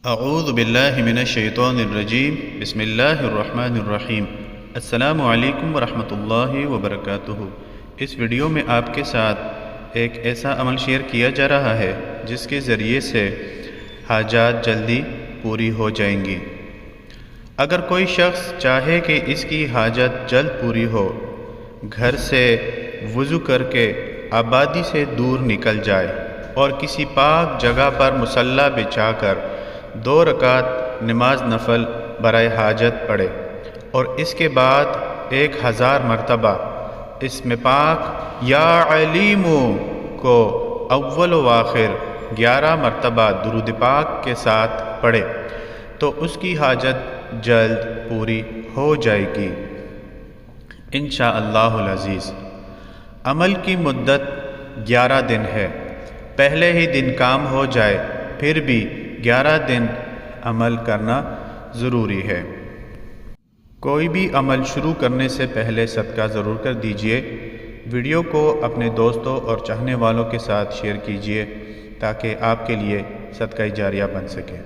اعوذ باللہ من الشیطان الرجیم بسم اللہ الرحمن الرحیم۔ السلام علیکم ورحمۃ اللہ وبرکاتہ۔ اس ویڈیو میں آپ کے ساتھ ایک ایسا عمل شیئر کیا جا رہا ہے جس کے ذریعے سے حاجات جلدی پوری ہو جائیں گی۔ اگر کوئی شخص چاہے کہ اس کی حاجت جلد پوری ہو، گھر سے وضو کر کے آبادی سے دور نکل جائے اور کسی پاک جگہ پر مصلی بچھا کر 2 رکعت نماز نفل برائے حاجت پڑھے اور اس کے بعد 1000 مرتبہ اسم پاک یا علیم کو اول و آخر 11 مرتبہ درود پاک کے ساتھ پڑھے تو اس کی حاجت جلد پوری ہو جائے گی انشاءاللہ العزیز۔ عمل کی مدت 11 دن ہے۔ پہلے ہی دن کام ہو جائے پھر بھی 11 دن عمل کرنا ضروری ہے۔ کوئی بھی عمل شروع کرنے سے پہلے صدقہ ضرور کر دیجئے۔ ویڈیو کو اپنے دوستوں اور چاہنے والوں کے ساتھ شیئر کیجئے تاکہ آپ کے لیے صدقہ جاریہ بن سکے۔